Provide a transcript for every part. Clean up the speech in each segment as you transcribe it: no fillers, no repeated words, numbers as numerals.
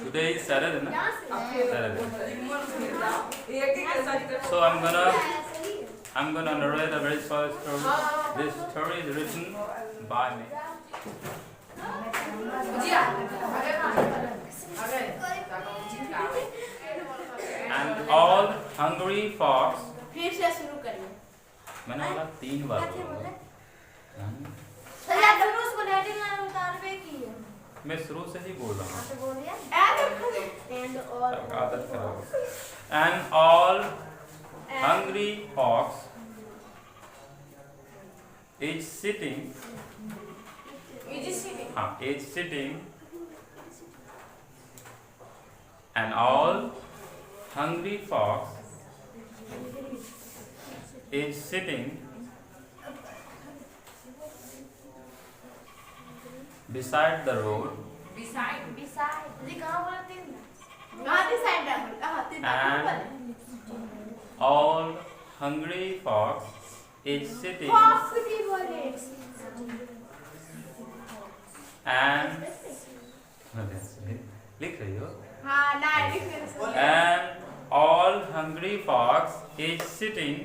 Today is Saturday, na? Saturday. So I'm gonna narrate a very short story. This story is written by me. And all hungry fox. फिर से शुरू करिए। मैंने बोला 3 बार बोला। मैं शुरू से ही बोल रहा हूँ। आदत खराब। And all hungry fox is sitting. हाँ, is sitting. And all hungry fox is sitting beside the road. And all hungry fox is sitting and लिख रही हो? And all hungry fox is sitting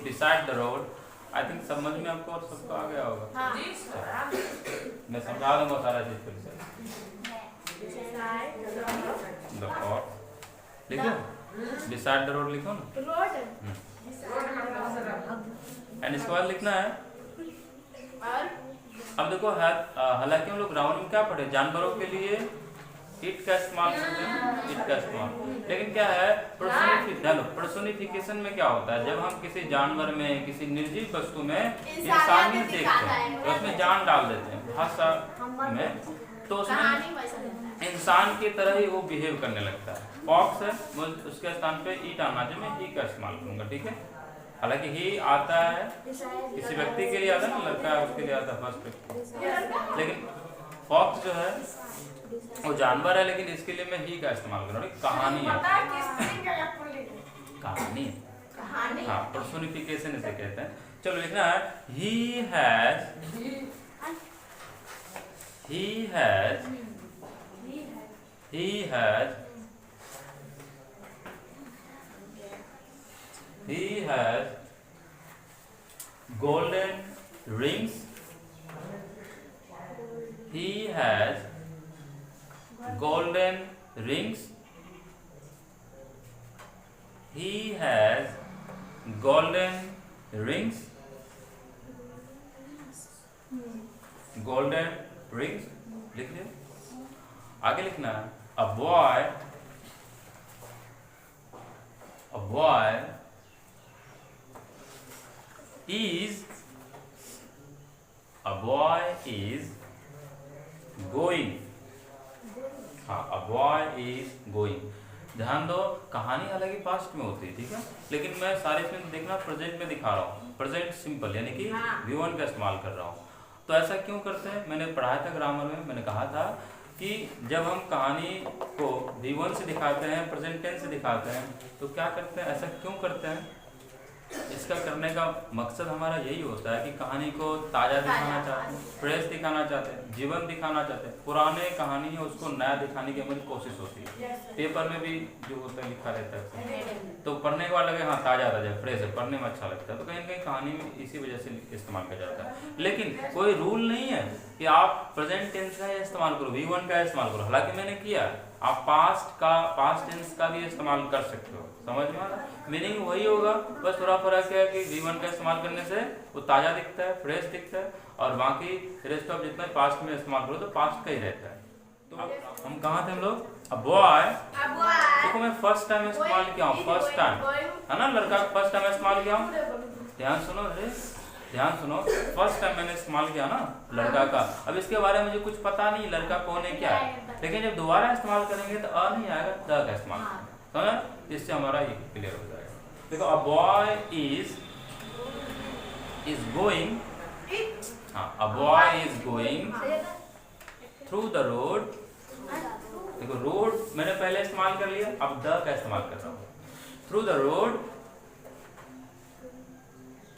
beside the road. I think समझ में आपको और सबको आ गया होगा। मैं समझा दूंगा सारा चीज फिर से। The fox लिखो, beside the road लिखो ना। And इसके बाद लिखना है। अब देखो हालांकि हम लोग ग्राउंड में क्या पढ़े, जानवरों के लिए इट का इस्तेमाल करते हैं, इट का इस्तेमाल। लेकिन क्या है पर्सोनिफिकेशन में क्या होता है, जब हम किसी जानवर में, किसी निर्जीव वस्तु में इंसानियत देखते हैं तो उसमें जान डाल देते हैं भाषा में, तो उसमें इंसान की तरह ही वो बिहेव करने लगता है। फॉक्स है, उसके स्थान पे ईट आना चाहिए, मैं ही का इस्तेमाल करूंगा, ठीक है। हालांकि ही आता है किसी व्यक्ति के लिए, आता है ना, लड़का है उसके लिए आता है फर्स्ट व्यक्ति, लेकिन फॉक्स जो है वो जानवर है, लेकिन इसके लिए मैं ही का इस्तेमाल कर रहा हूँ। कहानी है, कहानी, हाँ, पर्सोनिफिकेशन इसे कहते हैं। चलो लिखना है he has golden rings. He has golden rings. He has golden rings. Golden rings लिख लिया। आगे लिखना है a boy is going। हाँ, a boy is going। ध्यान दो, कहानी हालांकि पास्ट में होती है, ठीक है, लेकिन मैं सारे इसमें देखना प्रेजेंट में दिखा रहा हूँ। प्रेजेंट सिंपल यानी कि V1 का इस्तेमाल कर रहा हूँ। तो ऐसा क्यों करते हैं, मैंने पढ़ाया था ग्रामर में, मैंने कहा था कि जब हम कहानी को V1 से दिखाते हैं, प्रेजेंट टेंस से दिखाते हैं, तो क्या करते हैं, ऐसा क्यों करते हैं। इसका करने का मकसद हमारा यही होता है कि कहानी को ताज़ा दिखाना चाहते हैं, फ्रेश दिखाना चाहते हैं, जीवन दिखाना चाहते हैं। पुराने कहानी है उसको नया दिखाने की हमारी कोशिश होती है। पेपर में भी जो होता है लिखा रहता है, तो पढ़ने के बाद लगे हाँ ताज़ा फ्रेश है, पढ़ने में अच्छा लगता है, तो कहीं ना कहीं कहानी में इसी वजह से इस्तेमाल किया जाता है। लेकिन कोई रूल नहीं है कि आप प्रेजेंट टेंस का इस्तेमाल करो, V1 का इस्तेमाल करो। हालांकि मैंने किया, आप पास्ट टेंस का भी इस्तेमाल कर सकते हो, समझ में आ रहा है, मीनिंग वही होगा, बस थोड़ा फर्क है कि V1 का इस्तेमाल करने से वो ताज़ा दिखता है, फ्रेश दिखता है, और बाकी रेस्ट ऑफ जितना पास्ट में इस्तेमाल करो तो पास्ट का ही रहता है। तो हम कहाँ थे हम लोग, अब बॉय, देखो मैं फर्स्ट टाइम इस्तेमाल किया हूँ, फर्स्ट टाइम है ना, लड़का फर्स्ट टाइम इस्तेमाल किया हूँ। ध्यान सुनो, फर्स्ट टाइम मैंने इस्तेमाल किया ना लड़का का। अब इसके बारे में मुझे कुछ पता नहीं लड़का कौन है क्या है, लेकिन जब दोबारा इस्तेमाल करेंगे तो अ नहीं आएगा, द का इस्तेमाल समझ, इससे हमारा ये क्लियर हो जाएगा। देखो अ बॉय इज गोइंग, हाँ, a boy is going through the road. देखो रोड मैंने पहले इस्तेमाल कर लिया, अब द का इस्तेमाल कर रहा हूँ। थ्रू द रोड,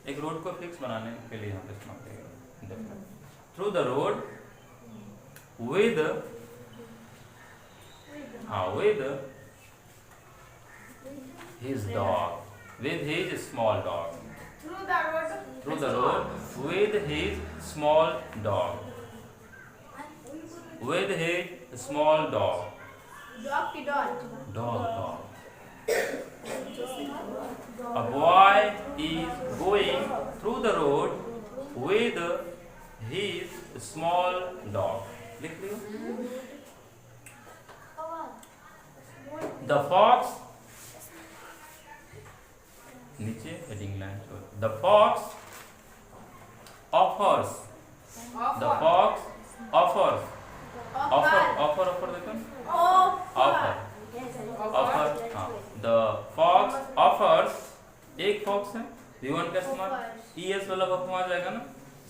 एक रोड को फिक्स बनाने के लिए यहाँ पे इस्तेमाल करेंगे। Through the road with his dog, with his small dog. Through the road with his small dog. With his small dog. Dog. A boy is going through the road with his small dog. लिख लियो. The fox. नीचे heading line. The fox offers. The fox offers. Offer देखो. Offer. हाँ. The fox offers. एक fox है. V1 का इस्तेमाल ES वाला verb आ जाएगा ना.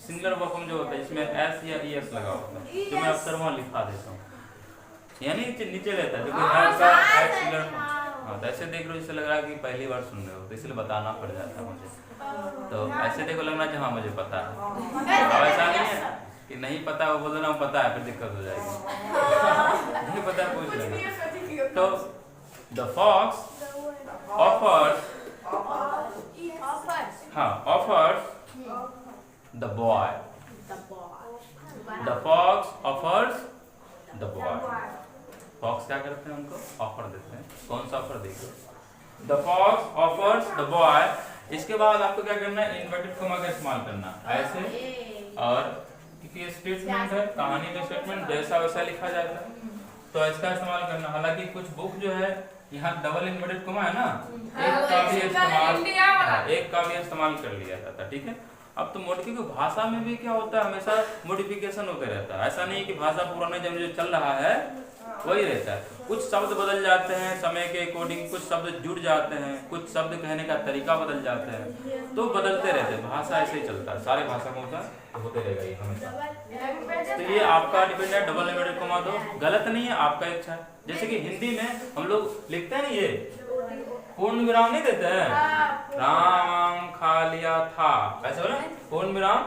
सिंगुलर वर्ब जो होता है इसमें S या ES लगा होता है, जो मैं अक्सर वहाँ लिखा देता हूँ. यानी नीचे रहता है जो कोई है का S सिंगुलर. हाँ, तो ऐसे देख लो जैसे लग रहा है कि पहली बार सुन रहे हो, तो इसलिए बताना पड़ जाता है मुझे. तो ऐसे देखो लगना चाहिए हाँ मुझे पता है. अब ऐसा नहीं है कि नहीं पता है वो बोल देना पता है, फिर दिक्कत हो जाएगी. नहीं पता है पूछ लेना. तो द फॉक्स ऑफर्स. हाँ, offers the boy. The fox offers the boy. Fox क्या करते हैं, उनको ऑफर देते हैं. कौन सा ऑफर देंगे? The fox offers the boy. इसके बाद आपको क्या करना है, इन्वर्टेड कॉमा का इस्तेमाल करना ऐसे. और क्योंकि ये स्टेटमेंट है, कहानी का स्टेटमेंट जैसा वैसा लिखा जाता है, तो इसका इस्तेमाल करना. हालांकि कुछ बुक जो है यहाँ डबल इन्वर्टेड कॉमा है ना, एक का भी इस्तेमाल कर लिया जाता है. ठीक है. अब तो क्योंकि भाषा में भी क्या होता है, हमेशा मॉडिफिकेशन होते रहता है. ऐसा नहीं कि भाषा पुराने जब जो चल रहा है वही रहता है. कुछ शब्द बदल जाते हैं समय के अकॉर्डिंग, कुछ शब्द जुड़ जाते हैं, कुछ शब्द कहने का तरीका बदल जाते हैं, तो बदलते रहते हैं. भाषा ऐसे ही चलता है, सारे भाषा में होता है, तो होते रहेगा ये हमेशा. तो ये आपका डिपेंड है. डबल इन्वर्टेड कॉमा दो, गलत नहीं है, आपका इच्छा है. जैसे कि हिंदी में हम लोग लिखते हैं ना, ये पूर्ण विराम नहीं देते हैं. राम खा लिया था, ऐसे बोला पूर्ण विराम.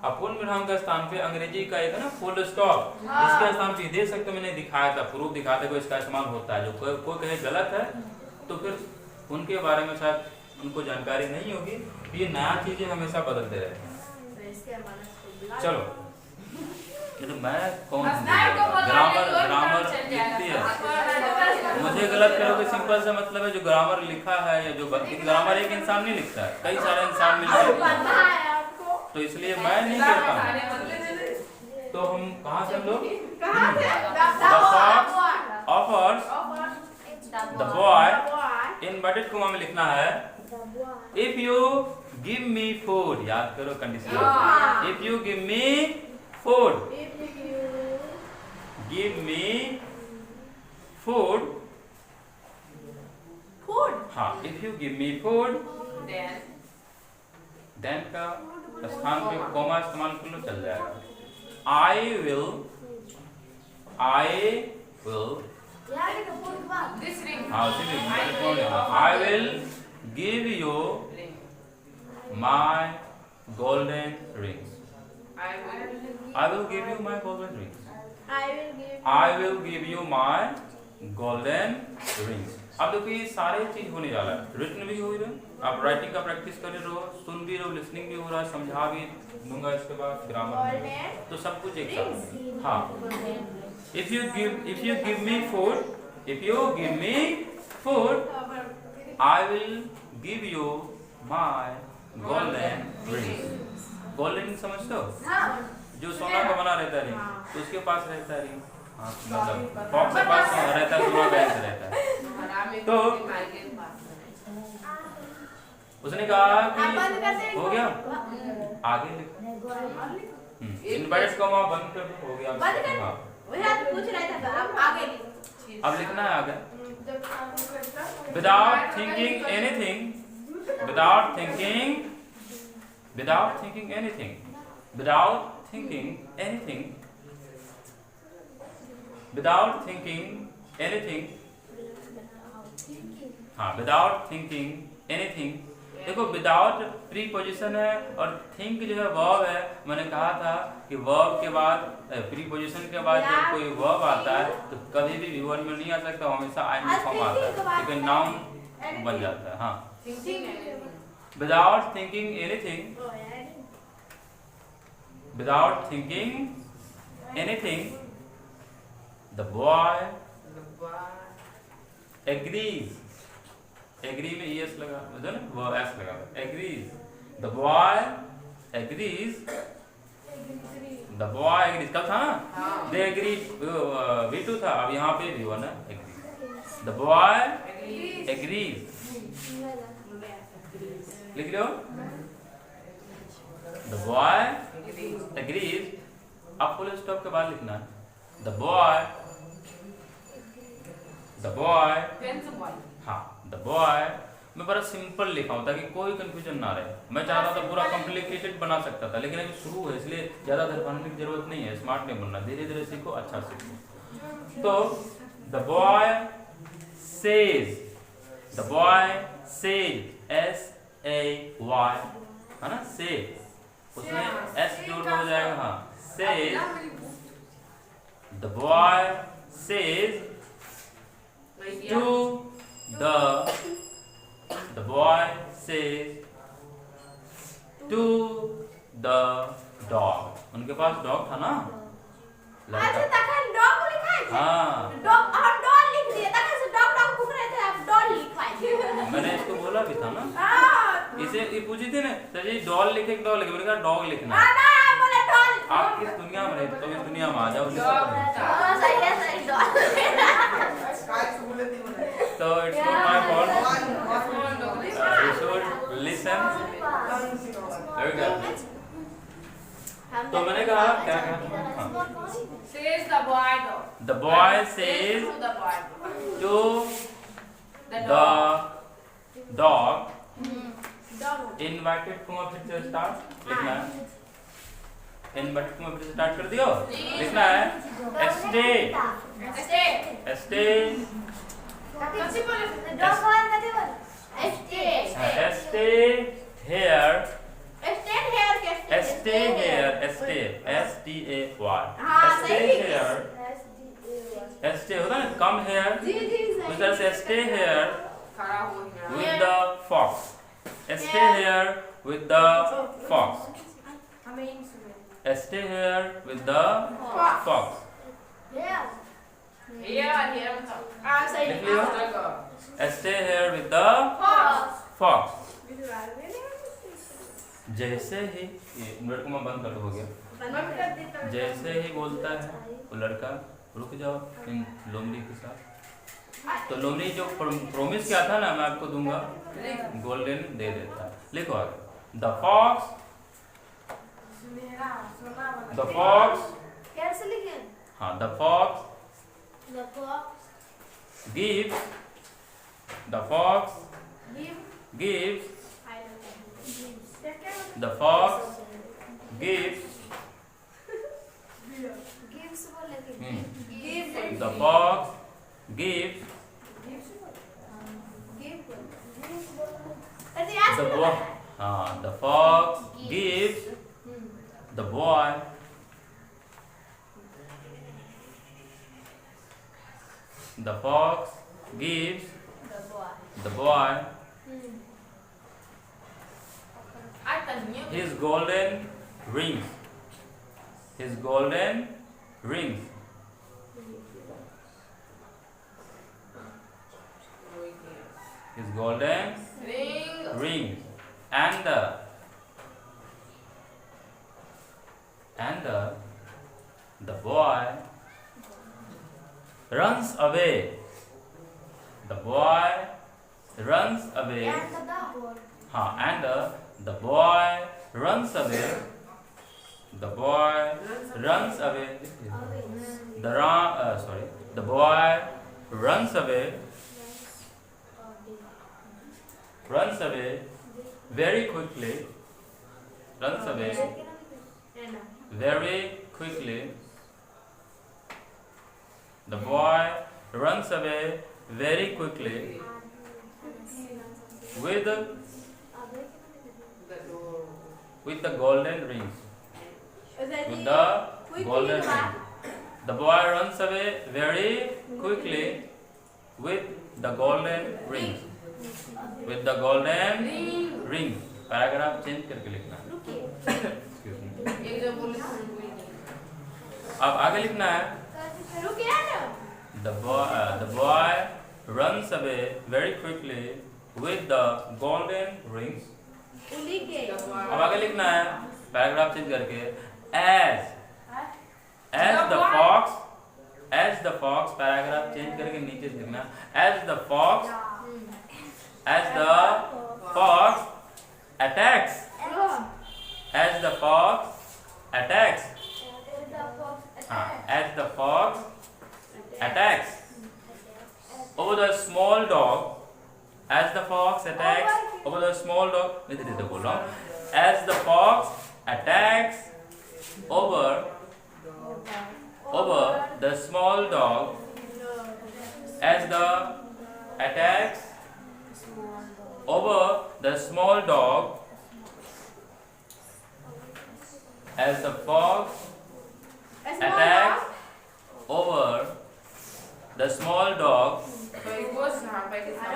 अब पूर्ण विराम का स्थान पे अंग्रेजी का एक है ना फुल स्टॉप, इसका स्थान पे दे सकते. मैंने दिखाया था, प्रूफ दिखाते को इसका इस्तेमाल होता है. जो कोई कहे गलत है तो फिर उनके बारे में शायद उनको जानकारी नहीं होगी. ये नया चीजें हमेशा बदलते रहते हैं. चलो ये तो मैं कौन ग्रामर लिखती है. मुझे गलत करोगे, सिंपल सा मतलब है जो ग्रामर लिखा है या जो ग्रामर एक इंसान नहीं लिखता है, कई सारे इंसान मिलते हैं, तो इसलिए मैं नहीं कहता हूँ. तो हम कहाँ से हम लोग द बॉय इन्वर्टेड कॉमा में लिखना है. If you give me food, याद करो condition. If you give me food, give me food. हाँ, if you give me food, then का स्थान पे कॉमा इस्तेमाल कर लो, चल जाएगा. I will this ring. हाँ, I will give you my golden rings. I will give you my golden rings. I will give you my golden rings. अब देखो ये सारे चीज होने जा रहा है. रिटन भी हो रहा है, आप राइटिंग का प्रैक्टिस कर रहे हो, सुन भी रहे हो, लिसनिंग भी हो रहा है, समझा भी दूंगा इसके बाद ग्रामर में, तो सब कुछ एक साथ. हाँ, if you give me food, I will give you my golden rings. Golden ring समझते हो? जो सोना का बना रहता है रिंग, तो उसके पास रहता है रिंग. हाँ, मतलब फॉक्स के पास रहता है, सोना का ऐसे रहता है. तो उसने कहा कि हो गया, आगे लिखो. इन्वर्टेड कॉमा बंद कर दो, हो गया. हाँ, पूछ रहा था, अब आगे लिखो. अब लिखना है आगे. Without thinking anything, without thinking anything, हाँ, without thinking anything, देखो विदाउट प्रीपोजिशन है और थिंक जो है वर्ब है। मैंने कहा था कि वर्ब के बाद प्रीपोजिशन के बाद जब कोई वर्ब आता है तो कभी भी V1 में नहीं आ सकता, हमेशा आईएनजी फॉर्म आता है, लेकिन नाउन बन जाता है। हाँ, without thinking anything, without thinking anything the boy agrees. Agree में ES लगा, समझो ना, वो S लगा, agrees. The boy agrees, the boy agrees. कल था ना दे एग्री, V2 था, अब यहाँ पे V1 है, एग्री। द बॉय एग्रीज, लिख लो। द बॉय एग्रीज, अब फुल स्टॉप के बाद लिखना है द बॉय, द बॉय। हाँ, द बॉय मैं बड़ा सिंपल लिखा हूं ताकि कोई कंफ्यूजन ना रहे। मैं चाहता था पूरा कॉम्प्लिकेटेड बना सकता था, लेकिन अभी शुरू है इसलिए ज्यादा देर बनाने की जरूरत नहीं है। स्मार्ट नहीं बनना, धीरे धीरे सीखो, अच्छा सीखो। तो the boy says, the boy says, SAY है ना, सेज, उसमें S जोड़ हो जाएगा। हाँ, says, the boy says to the boy says to the dog। उनके पास डॉग था ना, अच्छा तखन डॉग लिखा है। हाँ, डॉग हम डॉग लिख दिए, तखन से डॉग डॉग पूछ रहे थे, अब डॉल लिखवाए। मैंने इसको बोला भी था ना, हां इसे ये पूछी थी ना सर जी डॉल लिखे डॉल लिखे, मैंने कहा डॉग लिखना हां है। ना बोले डॉल। आप किस दुनिया में रहते हो, इस दुनिया में आ जाओ। हां सही है, सही doll. So it's not my fault, you should listen very carefully। तो मैंने कहा क्या कहा, Says the boy dog. the boy says To the boy. to the dog, inverted comma फिर से स्टार्ट लिखना है, इनवर्टेड कॉमा फिर से स्टार्ट कर दियो, लिखना है स्टे, Stay. स्टे, कैसे बोले? डॉग बोल कथि बोल? Stay. Stay here, stay here के स्टे हेयर, स्टे STAY, हाँ, स्टे सही। हेयर, स्टे होता है कम हेयर, जी जी उस तरह से स्टे हेयर खड़ा हो गया। with the fox, stay here with the fox, हमें इन सुने। stay here with the fox। Here. Here मतलब। हां सही। लिख लियो, stay here with the fox। जैसे ही ये मिनट को मैं बंद कर हो गया, बंद कर देता। जैसे ही बोलता है वो लड़का रुक जाओ इन लोमड़ी के साथ, तो लोमड़ी जो प्रॉमिस किया था ना मैं आपको दूंगा, गोल्डन दे देता है। लिखो आगे, द फॉक्स, द फॉक्स, कैसे लिखें? हाँ the fox The fox gives, the fox give gives, I don't know. the fox gives, Gives बोले कि hmm, give the fox gives, give अरे आज the boy, the fox gives the boy, the fox gives the boy his golden rings, his golden rings, his golden Ring. rings, and the boy runs away, the boy runs away, and the board and the boy runs away, the boy runs away, the boy runs away, runs away very quickly, runs away very quickly, the boy runs away very quickly with with the golden rings. With the golden rings. The boy runs away very quickly with the golden rings. With the golden rings. Paragraph change करके लिखना है. Excuse me. एक जो बोले थे वही नहीं। अब आगे लिखना है. रुकिए ना। The boy runs away very quickly with the golden rings. अब आगे लिखना है पैराग्राफ चेंज करके as the fox paragraph change करके नीचे लिखना as the fox attacks as the fox attacks over the small dog as the fox attacks over the small dog इधर बोल रहा हूँ as the fox attacks over the small dog as the attacks over the small dog as the fox attacks over the small dog भाई वो यहाँ पे कितना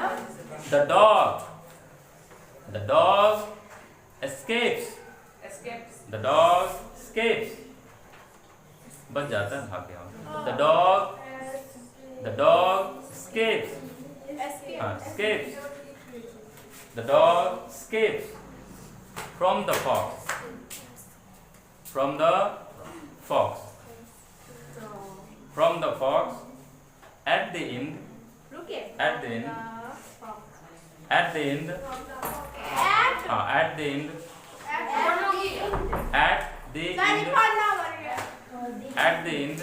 the dog escapes the dog escapes बच जाता है भाग गया the dog escapes the dog escapes from the fox at the end at the end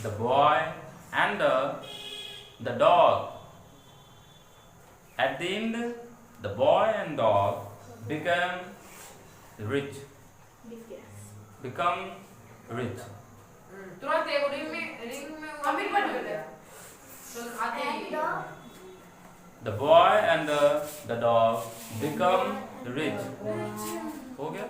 the boy and the dog at the end the boy and dog become rich तुरंत एक ring में अमीर बन गए तो आते ही the boy and the dog become rich हो गया